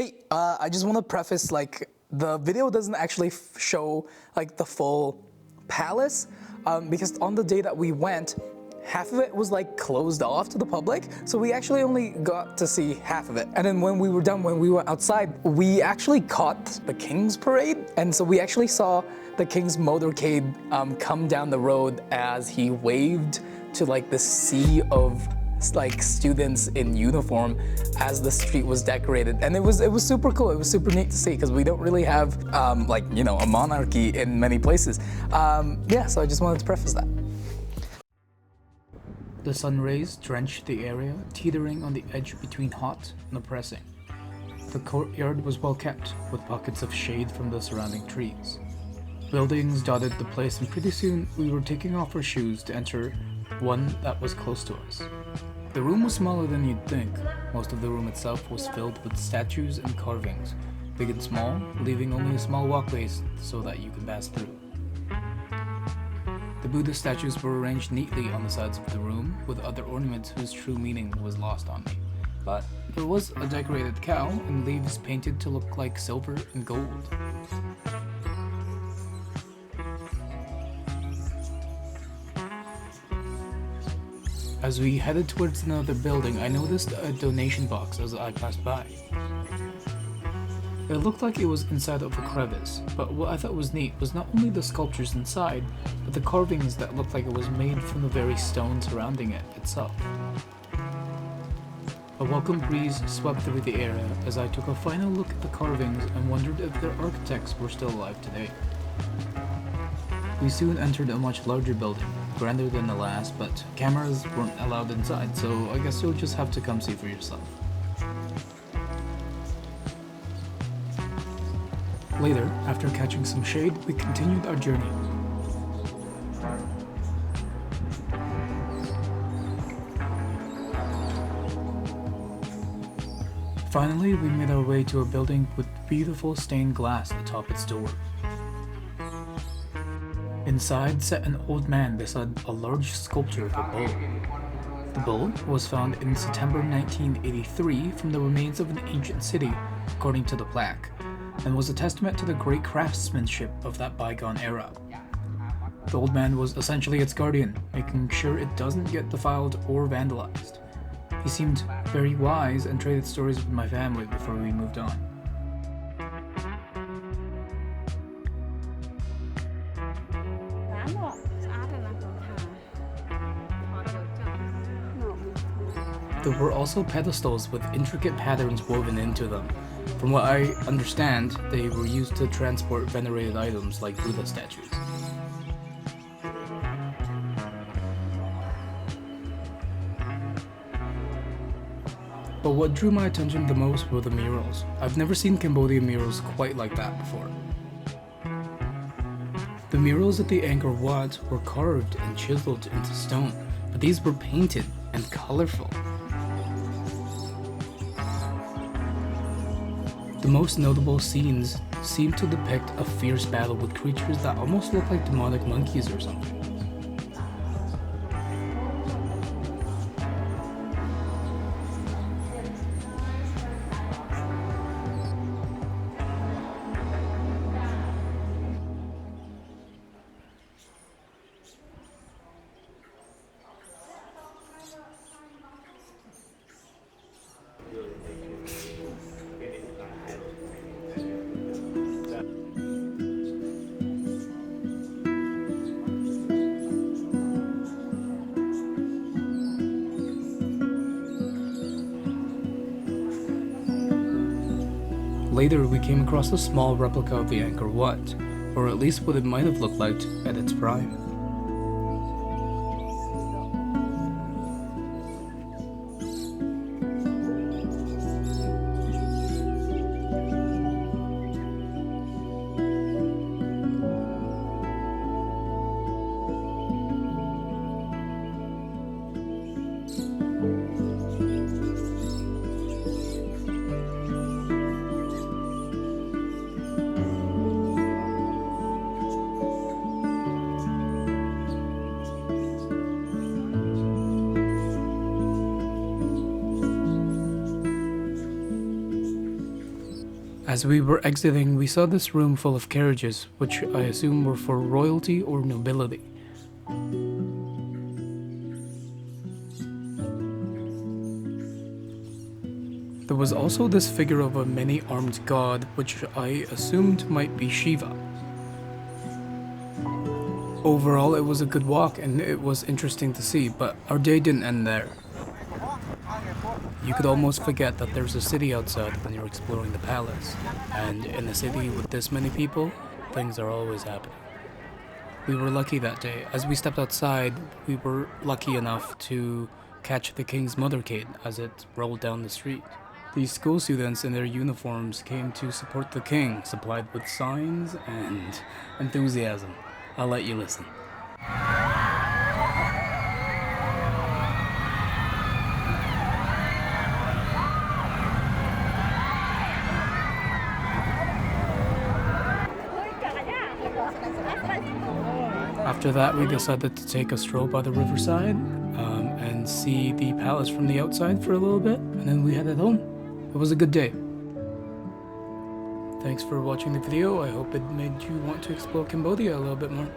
Hey, I just want to preface, like, the video doesn't actually show, like, the full palace, because on the day that we went, half of it was, like, closed off to the public, so we actually only got to see half of it. And then when we were done, when we were outside, we actually caught the King's Parade, and so we actually saw the King's motorcade come down the road as he waved to, like, the sea of like students in uniform as the street was decorated, and it was super cool. It was super neat to see because we don't really have like, you know, a monarchy in many places. Yeah, so I just wanted to preface that. The sun rays drenched the area, teetering on the edge between hot and oppressing. The courtyard was well kept, with pockets of shade from the surrounding trees. Buildings dotted the place, and pretty soon we were taking off our shoes to enter one that was close to us. The room was smaller than you'd think. Most of the room itself was filled with statues and carvings, big and small, leaving only a small walkway so that you can pass through. The Buddha statues were arranged neatly on the sides of the room, with other ornaments whose true meaning was lost on me. But there was a decorated cow and leaves painted to look like silver and gold. As we headed towards another building, I noticed a donation box as I passed by. It looked like it was inside of a crevice, but what I thought was neat was not only the sculptures inside, but the carvings that looked like it was made from the very stone surrounding it itself. A welcome breeze swept through the area as I took a final look at the carvings and wondered if their architects were still alive today. We soon entered a much larger building, grander than the last, but cameras weren't allowed inside, so I guess you'll just have to come see for yourself. Later, after catching some shade, we continued our journey. Finally, we made our way to a building with beautiful stained glass atop its door. Inside sat an old man beside a large sculpture of a bull. The bull was found in September 1983 from the remains of an ancient city, according to the plaque, and was a testament to the great craftsmanship of that bygone era. The old man was essentially its guardian, making sure it doesn't get defiled or vandalized. He seemed very wise and traded stories with my family before we moved on. There were also pedestals with intricate patterns woven into them. From what I understand, they were used to transport venerated items like Buddha statues. But what drew my attention the most were the murals. I've never seen Cambodian murals quite like that before. The murals at the Angkor Wat were carved and chiseled into stone, but these were painted and colorful. The most notable scenes seem to depict a fierce battle with creatures that almost look like demonic monkeys or something. Later, we came across a small replica of the Angkor Wat, or at least what it might have looked like at its prime. As we were exiting, we saw this room full of carriages, which I assume were for royalty or nobility. There was also this figure of a many-armed god, which I assumed might be Shiva. Overall, it was a good walk and it was interesting to see, but our day didn't end there. You could almost forget that there's a city outside when you're exploring the palace, and in a city with this many people, things are always happening. We were lucky that day. As we stepped outside, we were lucky enough to catch the king's motorcade as it rolled down the street. These school students in their uniforms came to support the king, supplied with signs and enthusiasm. I'll let you listen. After that, we decided to take a stroll by the riverside and see the palace from the outside for a little bit, and then we headed home. It was a good day. Thanks for watching the video. I hope it made you want to explore Cambodia a little bit more.